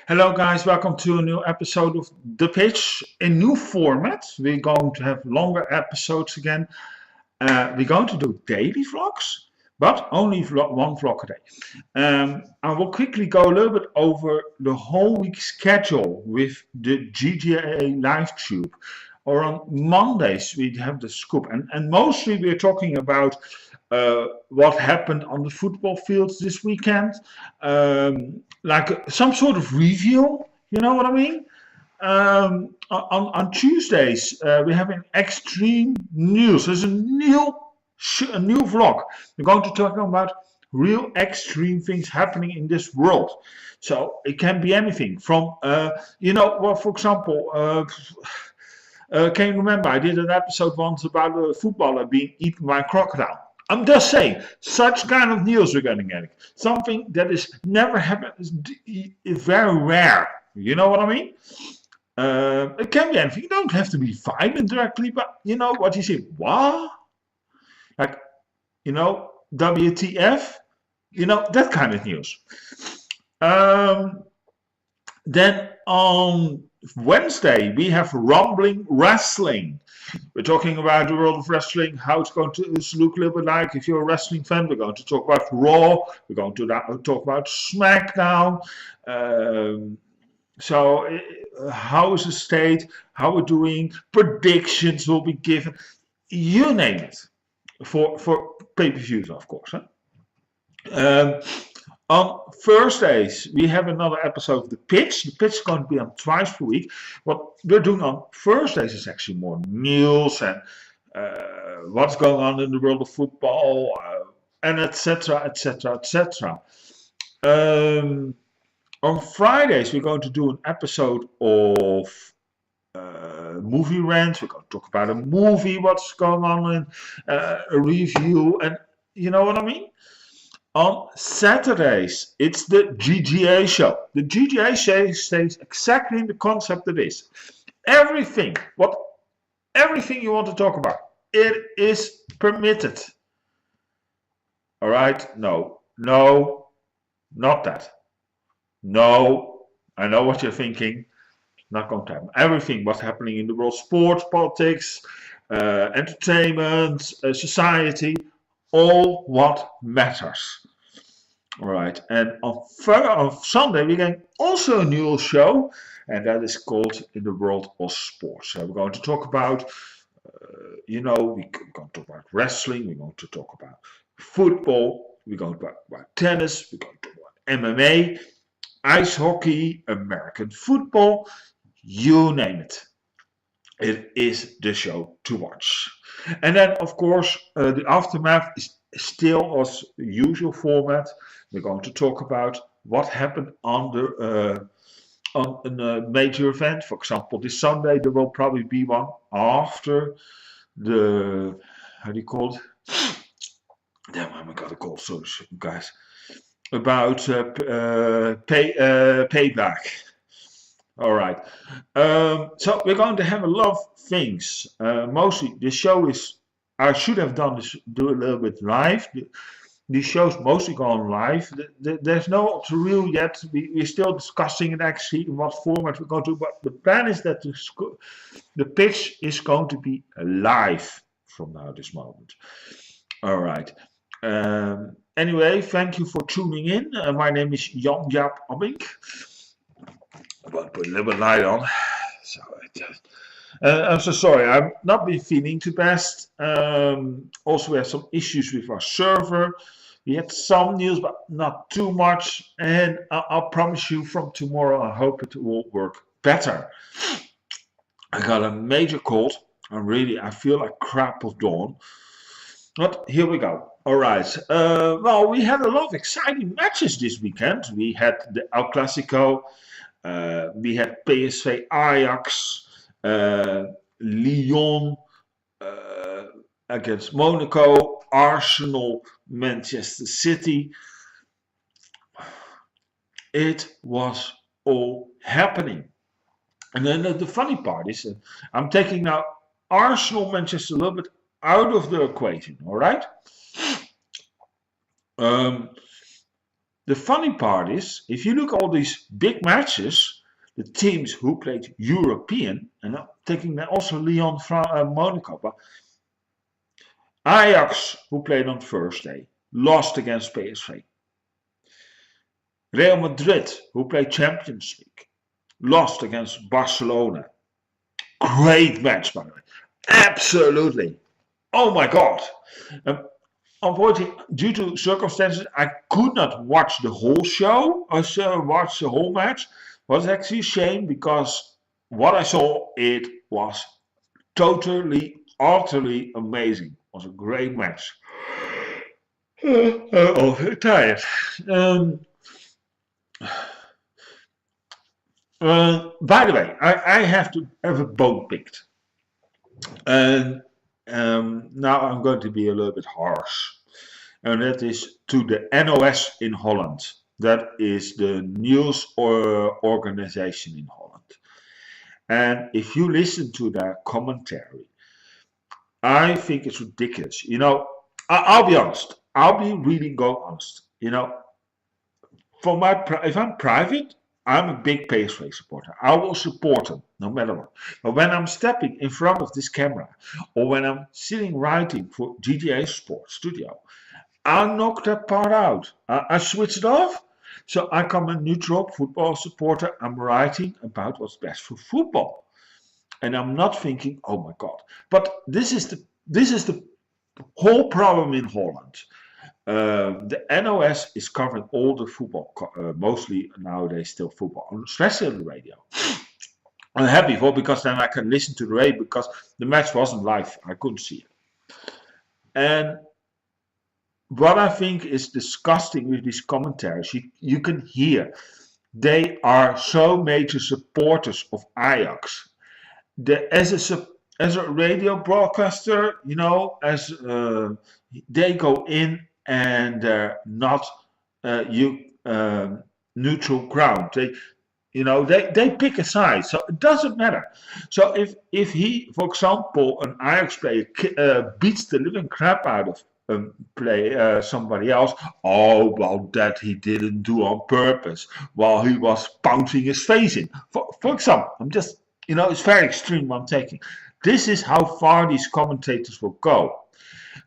Hello, guys. Welcome to a new episode of The Pitch. A new format. We're going to have longer episodes again. We're going to do daily vlogs, but only one vlog a day. I will quickly go a little bit over the whole week schedule with the GGA live tube. Or on Mondays, we have the scoop. And mostly we're talking about what happened on the football fields this weekend. Like some sort of review, you know what I mean? On Tuesdays, we have an extreme news. There's a new vlog. We're going to talk about real extreme things happening in this world. So it can be anything from, well, for example, can you remember I did an episode once about a footballer being eaten by a crocodile? I'm just saying, such kind of news we're going to get. Something that is never happened, is very rare. You know what I mean? It can be anything. You don't have to be violent directly, but you know what you say? What? Like, WTF? That kind of news. Then on Wednesday, we have Rumbling Wrestling. We're talking about the world of wrestling, how it's going to look a little bit like. If you're a wrestling fan, we're going to talk about Raw. We're going to talk about SmackDown. How is the state? How we're doing? Predictions will be given. You name it. For pay-per-views, of course. Huh? On Thursdays, we have another episode of The Pitch. The Pitch is going to be on twice per week. What we're doing on Thursdays is actually more news and what's going on in the world of football, and etc., etc., etc. On Fridays, we're going to do an episode of movie rant. We're going to talk about a movie, what's going on in a review, and you know what I mean? On Saturdays, it's the GGA show. The GGA show stays exactly in the concept it is. Everything you want to talk about, it is permitted. All right? No, not that. No, I know what you're thinking. Not going to happen. Everything what's happening in the world, sports, politics, entertainment, society, all what matters. All right, and on Sunday we're getting also a new show, and that is called In the World of Sports. So we're going to talk about, we're going to talk about wrestling, we're going to talk about football, we're going to talk about tennis, we're going to talk about MMA, ice hockey, American football, you name it. It is the show to watch. And then, of course, the aftermath is still as usual format. We're going to talk about what happened on a major event. For example, this Sunday there will probably be one after the, how do you call it? Damn, I got a call, sorry guys. About payback. All right. So we're going to have a lot of things. Mostly, the show is. I should have do a little bit live. The show's mostly gone live. There's no real yet. We're still discussing it actually in what format we're going to. But the plan is that the pitch is going to be live from now this moment. All right. Anyway, thank you for tuning in. My name is Jan-Jaap. I'm going to put a little bit light on. So I'm so sorry, I've not been feeling too best. Also, we have some issues with our server. We had some news, but not too much. And I'll promise you from tomorrow, I hope it will work better. I got a major cold. I feel like crap of dawn. But here we go. All right. Well, we had a lot of exciting matches this weekend. We had the El Clasico. We had PSV Ajax. Lyon against Monaco, Arsenal, Manchester City. It was all happening. And then the funny part is that I'm taking now Arsenal, Manchester a little bit out of the equation, all right? the funny part is, if you look at all these big matches, the teams who played European, and I'm taking also Lyon, Monaco, but Ajax, who played on Thursday, lost against PSV. Real Madrid, who played Champions League, lost against Barcelona. Great match, by the way. Absolutely. Oh my God. Unfortunately, due to circumstances, I could not watch the whole show, or watch the whole match. It was actually a shame because what I saw, it was totally, utterly amazing. It was a great match. Tired. Um, by the way, I have to have a bone picked. And now I'm going to be a little bit harsh. And that is to the NOS in Holland. That is the news organization in Holland. And if you listen to their commentary, I think it's ridiculous. I'll be honest. I'll be really go honest. If I'm private, I'm a big PSV supporter. I will support them no matter what. But when I'm stepping in front of this camera, or when I'm sitting writing for GTA Sports Studio, I knock that part out. I switch it off. So I become a neutral football supporter. I'm writing about what's best for football, and I'm not thinking, oh my God. But this is the whole problem in Holland. The NOS is covering all the football, mostly nowadays still football, especially on the radio. I'm happy for because then I can listen to the radio because the match wasn't live. I couldn't see it. And what I think is disgusting with these commentaries, you can hear they are so major supporters of Ajax. As a radio broadcaster, they go in and not neutral ground. They pick a side, so it doesn't matter. So if he, for example, an Ajax player beats the living crap out of somebody else, oh well, that he didn't do on purpose while he was pouncing his face in. For example, I'm just, it's very extreme what I'm taking. This is how far these commentators will go.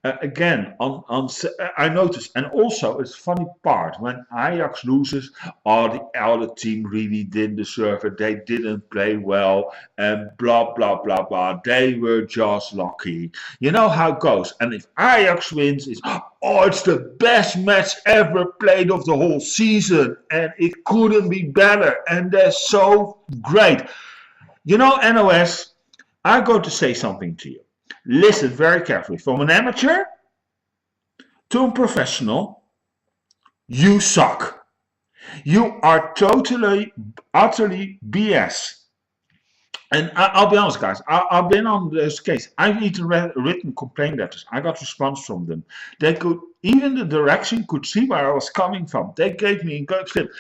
Again, I noticed, and also it's funny part when Ajax loses, the other team really didn't deserve it. They didn't play well, and blah blah blah blah. They were just lucky. You know how it goes. And if Ajax wins, it's the best match ever played of the whole season, and it couldn't be better. And they're so great. NOS, I'm going to say something to you. Listen very carefully. From an amateur to a professional, you suck. You are totally, utterly BS. And I'll be honest, guys. I've been on this case. I've even written complaint letters. I got response from them. They could, even the direction could see where I was coming from. They gave me a good slip.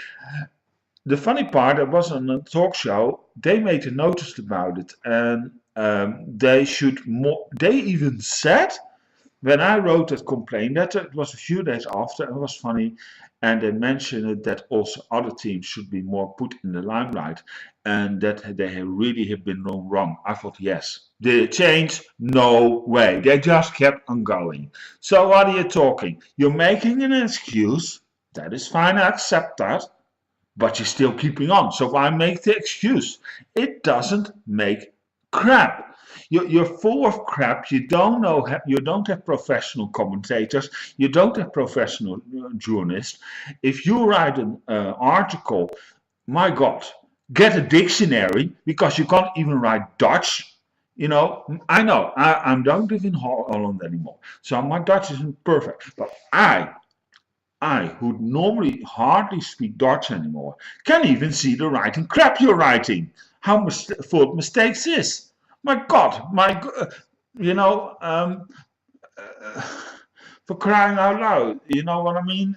The funny part, I was on a talk show. They made a notice about it, and they even said, when I wrote that complaint letter, it was a few days after, it was funny, and they mentioned it that also other teams should be more put in the limelight, and that they really have been wrong. I thought, yes. Did it change? No way. They just kept on going. So what are you talking? You're making an excuse. That is fine, I accept that. But you're still keeping on. So why make the excuse? It doesn't make crap. You're full of crap. You don't have professional commentators. You don't have professional journalists. If you write an article, my God, get a dictionary because you can't even write Dutch. I know I don't live in Holland anymore, so my Dutch isn't perfect. But I, who normally hardly speak Dutch anymore, can even see the writing crap you're writing. How full of mistakes is. My God, for crying out loud, you know what I mean?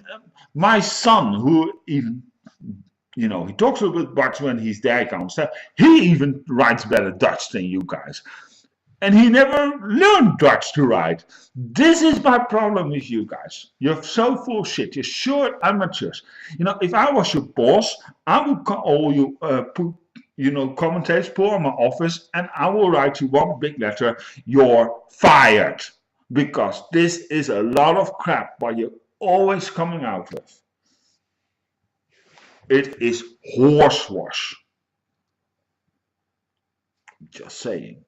My son, who even, he talks a little bit Dutch when he's there, kind of stuff, he even writes better Dutch than you guys. And he never learned Dutch to write. This is my problem with you guys. You're so full of shit. You're sure amateurs. If I was your boss, I would call you, commentators, pull on my office, and I will write you one big letter. You're fired. Because this is a lot of crap what you're always coming out with. It is horsewash. Just saying.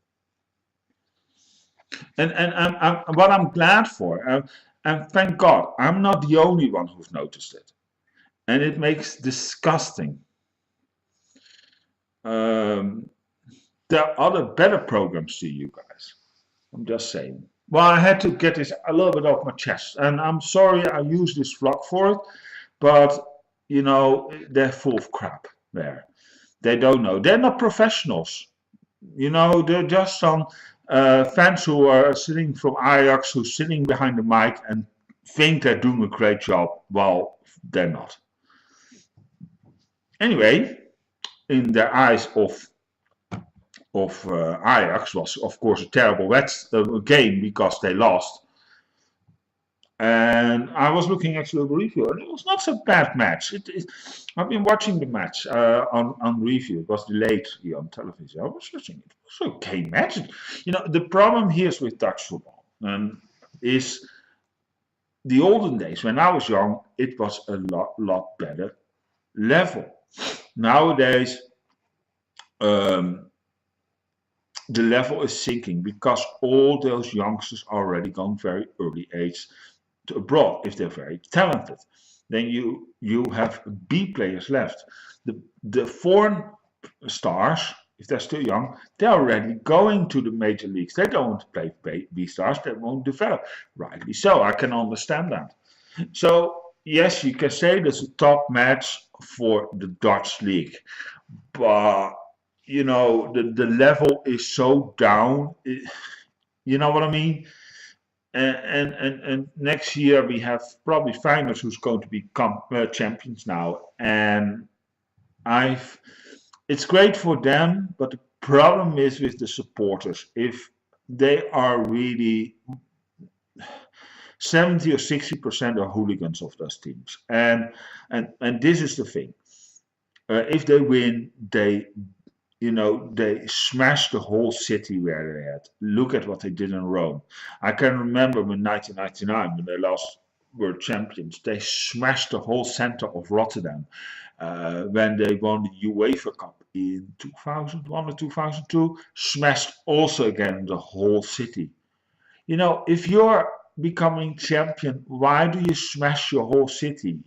And what I'm glad for, and thank God, I'm not the only one who's noticed it. And it makes disgusting. Um, there are other better programs to you guys. I'm just saying. Well, I had to get this a little bit off my chest. And I'm sorry I used this vlog for it. But, they're full of crap there. They don't know. They're not professionals. They're just some fans who are sitting from Ajax, who's sitting behind the mic and think they're doing a great job. Well, they're not. Anyway, in the eyes of Ajax was of course a terrible game because they lost. And I was looking actually at the review, and it was not so bad match. I've been watching the match on review. It was delayed here on television. I was watching it. It was an okay match. The problem here is with Dutch football, and is the olden days when I was young, it was a lot better level. Nowadays, the level is sinking because all those youngsters are already gone very early age to abroad if they're very talented. Then you have B players left. The foreign stars, if they're still young, they're already going to the major leagues. They don't want to play B stars. They won't develop. Rightly so. I can understand that. So yes, you can say there's a top match for the Dutch league, but the level is so down. You know what I mean? And next year we have probably Feyenoord who's going to become champions now, and it's great for them, but the problem is with the supporters. If they are really 70 or 60% are hooligans of those teams, and this is the thing. If they win, they smashed the whole city where they had. Look at what they did in Rome. I can remember in 1999 when they lost world champions. They smashed the whole center of Rotterdam when they won the UEFA Cup in 2001 or 2002. Smashed also again the whole city. If you're becoming champion, why do you smash your whole city?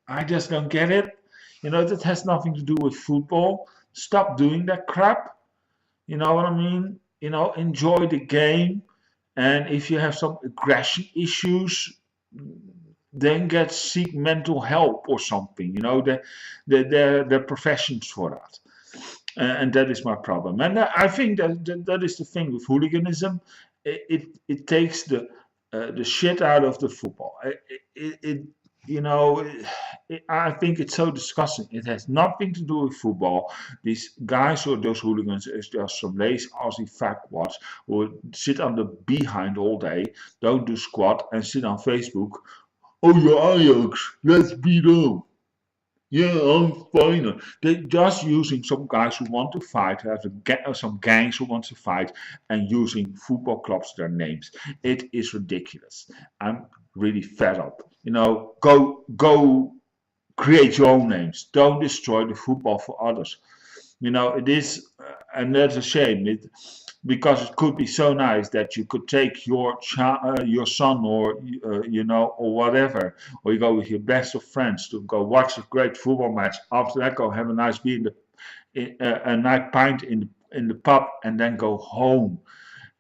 I just don't get it. That has nothing to do with football. Stop doing that crap. You know what I mean? Enjoy the game. And if you have some aggression issues, then seek mental help or something. They're professions for that. And that is my problem. And I think that is the thing with hooliganism. It takes the shit out of the football. I think it's so disgusting. It has nothing to do with football. These guys or those hooligans is just some lazy Aussie fuckwads who sit on the behind all day, don't do squat, and sit on Facebook. Oh, you're Ajax, let's beat them. Yeah, I'm fine. They're just using some guys who want to fight, have some gangs who want to fight, and using football clubs their names. It is ridiculous. I'm really fed up. Go create your own names. Don't destroy the football for others. It is, and that's a shame. Because it could be so nice that you could take your your son or or whatever, or you go with your best of friends to go watch a great football match. After that, go have a nice beer a nice pint in the pub, and then go home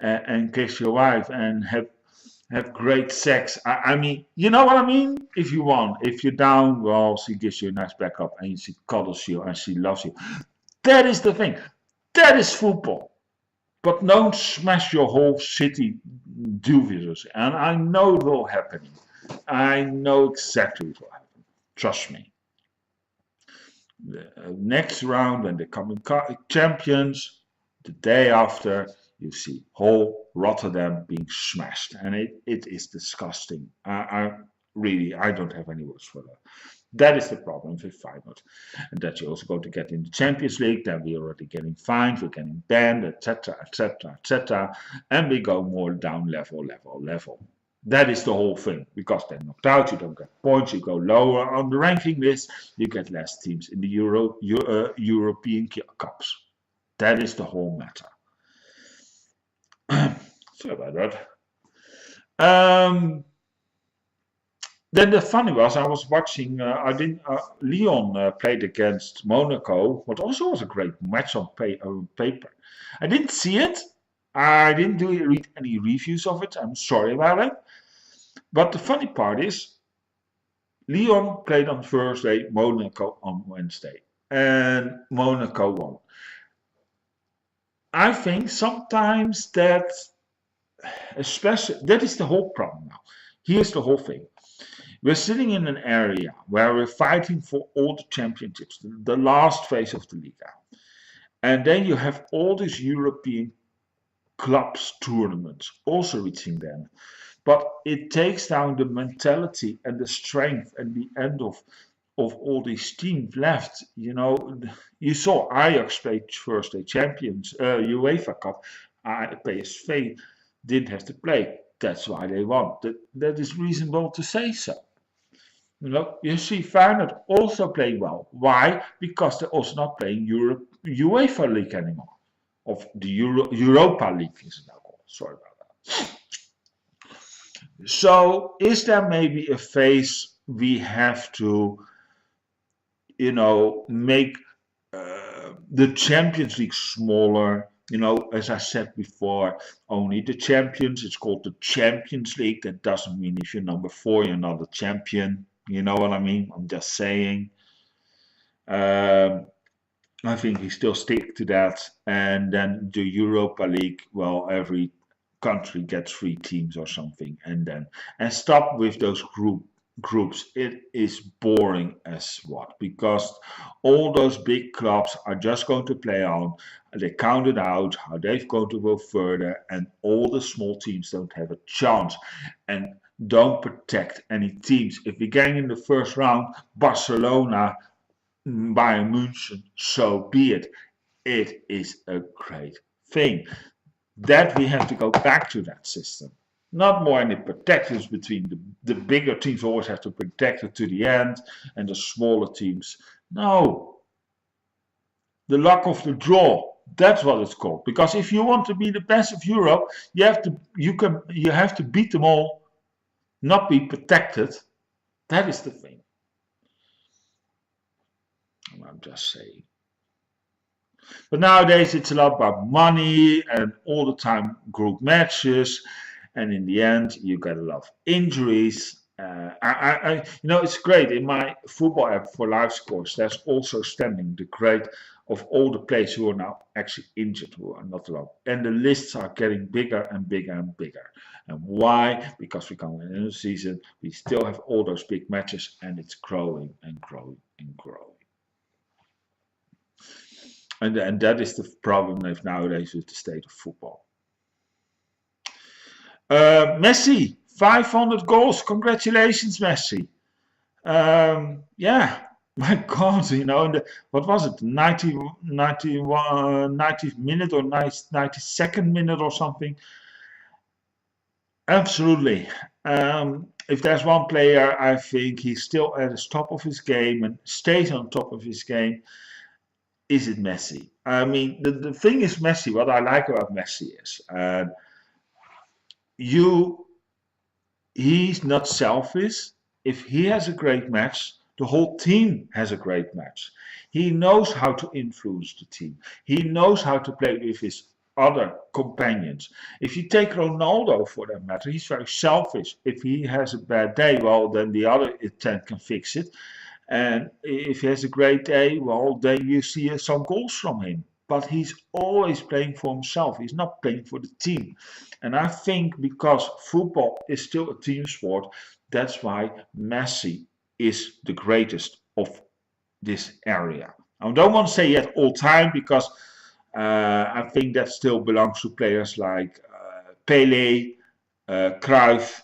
and kiss your wife and have great sex. I mean, you know what I mean? If you want, if you're down, well, she gives you a nice backup and she cuddles you and she loves you. That is the thing. That is football. But don't smash your whole city duviously. And I know it will happen. I know exactly what will happen. Trust me. The next round, when they come champions, the day after, you see whole Rotterdam being smashed, and it is disgusting. I don't have any words for that. That is the problem with Feyenoord, and that you also go to get in the Champions League. Then we're already getting fined, we're getting banned, etc., etc., etc., and we go more down level. That is the whole thing, because they're knocked out, you don't get points, you go lower on the ranking list, you get less teams in the European Cups. That is the whole matter. Sorry about that. Then the funny was, I was watching. Lyon played against Monaco, what also was a great match on paper. I didn't see it. I didn't read any reviews of it. I'm sorry about it. But the funny part is, Lyon played on Thursday, Monaco on Wednesday, and Monaco won. I think sometimes that, especially, that is the whole problem now. Here's the whole thing. We're sitting in an area where we're fighting for all the championships, the last phase of the Liga. And then you have all these European clubs tournaments also reaching them. But it takes down the mentality and the strength and the end of all these teams left. You know, you saw Ajax play Thursday champions, UEFA Cup. PSV didn't have to play. That's why they won. That is reasonable to say so. You know, you see Feyenoord also play well. Why? Because they're also not playing UEFA League anymore. Of the Europa League is it now called. Sorry about that. So is there maybe a phase we have to, make the Champions League smaller? You know, as I said before, only the champions. It's called the Champions League. That doesn't mean if you're number 4, you're not a champion. You know what I mean? I'm just saying. I think he still stick to that. And then the Europa League, well, every country gets 3 teams or something, and stop with those groups. It is boring as what, because all those big clubs are just going to play on. They counted out how they're going to go further, and all the small teams don't have a chance and don't protect any teams. If we get in the first round, Barcelona, Bayern München, so be it. It is a great thing. That we have to go back to that system. Not more any protections between the bigger teams always have to protect it to the end, and the smaller teams. No. The luck of the draw. That's what it's called. Because if you want to be the best of Europe, you have to beat them all, not be protected. That is the thing. I'm just saying. But nowadays it's a lot about money and all the time group matches, and in the end you get a lot of injuries. It's great in my football app for live scores. There's also standing the grade of all the players who are now actually injured, who are not allowed, and the lists are getting bigger and bigger and bigger. And why? Because we come in the season, we still have all those big matches, and it's growing and growing and growing. And that is the problem nowadays with the state of football. Messi, 500 goals. Congratulations, Messi. Yeah, my God, what was it? 90th minute or 92nd minute or something? Absolutely. If there's one player, I think he's still at the top of his game and stays on top of his game. Is it Messi? I mean, the thing is Messi, what I like about Messi is he's not selfish. If he has a great match, the whole team has a great match. He knows how to influence the team. He knows how to play with his other companions. If you take Ronaldo for that matter, he's very selfish. If he has a bad day, well, then the other 10 can fix it. And if he has a great day, well, then you see some goals from him. But he's always playing for himself. He's not playing for the team. And I think because football is still a team sport, that's why Messi is the greatest of this area. I don't want to say yet all time, because I think that still belongs to players like Pele, Cruyff,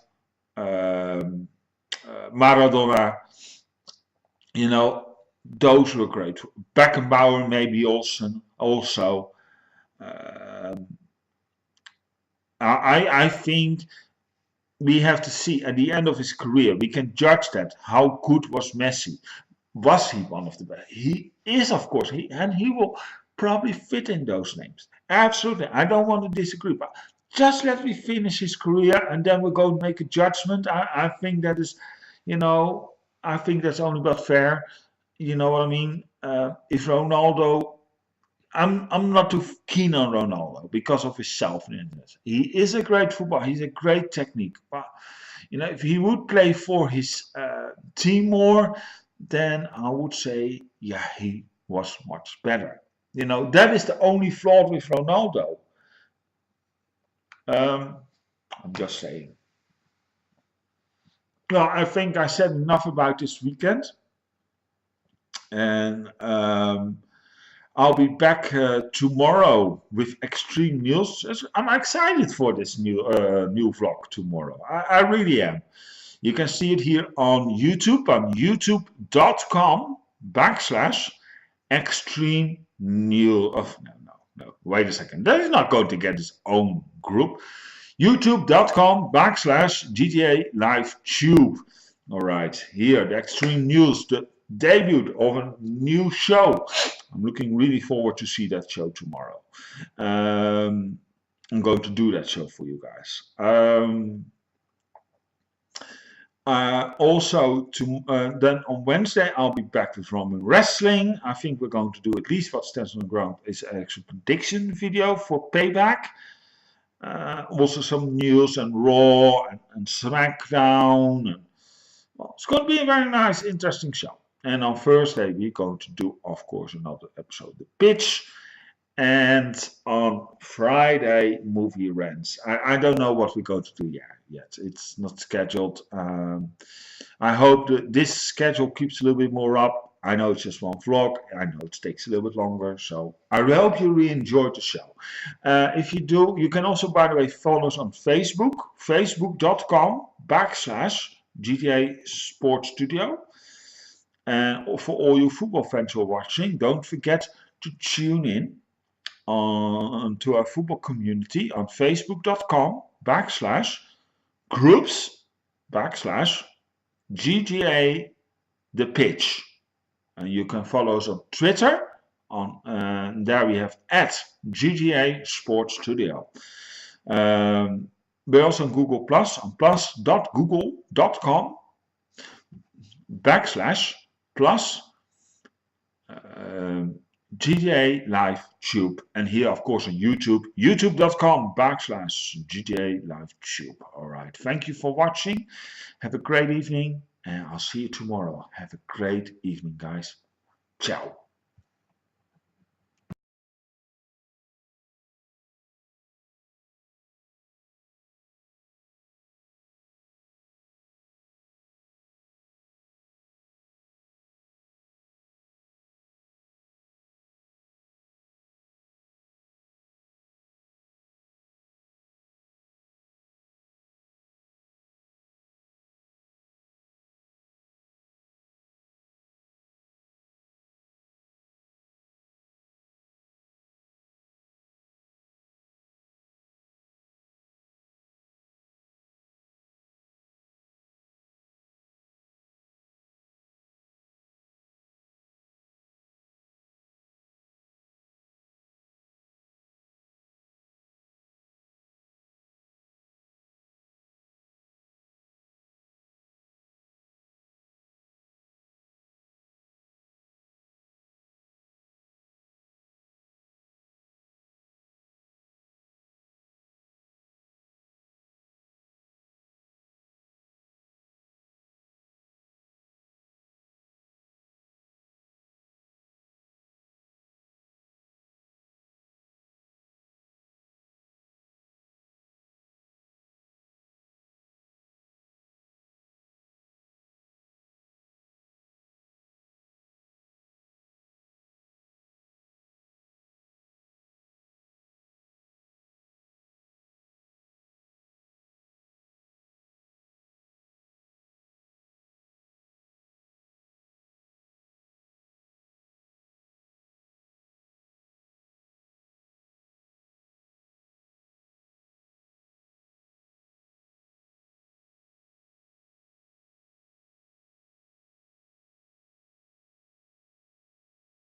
um, Maradona. You know, those were great. Beckenbauer maybe also. Um, I think we have to see at the end of his career, we can judge that. How good was Messi? Was he one of the best? He is, of course, and he will probably fit in those names. Absolutely. I don't want to disagree, but just let me finish his career and then we'll go and make a judgment. I think that is, you know, I think that's only but fair. You know what I mean? If Ronaldo, I'm not too keen on Ronaldo because of his self-interest. He is a great footballer. He's a great technique. But you know, if he would play for his team more, then I would say, yeah, he was much better. You know, that is the only flaw with Ronaldo. Um, I'm just saying. Well, I think I said enough about this weekend, and I'll be back tomorrow with extreme news. I'm excited for this new vlog tomorrow. I really am. You can see it here on youtube.com/extreme news. No. Wait a second. That is not going to get its own group. youtube.com/GTA Live Tube. All right, here the extreme news, the debut of a new show. I'm looking really forward to see that show tomorrow. I'm going to do that show for you guys. Also, then on Wednesday, I'll be back with Roman Wrestling. I think we're going to do at least what stands on the ground is an actual prediction video for Payback. Also some news and Raw and SmackDown. And, well, it's going to be a very nice, interesting show. And on Thursday, we're going to do, of course, another episode, The Pitch. And on Friday, movie rants. I don't know what we're going to do yet. It's not scheduled. I hope that this schedule keeps a little bit more up. I know it's just one vlog. I know it takes a little bit longer. So I hope you really enjoyed the show. If you do, you can also, by the way, follow us on Facebook. Facebook.com/GTA Sports Studio. And for all you football fans who are watching, don't forget to tune in to our football community on facebook.com/groups/GGA The Pitch. And you can follow us on Twitter. There we have @GGA Sports Studio. We're also on Google Plus on plus.google.com/plus GTA Live Tube. And here, of course, on YouTube, youtube.com/GTA Live Tube. All right. Thank you for watching. Have a great evening, and I'll see you tomorrow. Have a great evening, guys. Ciao.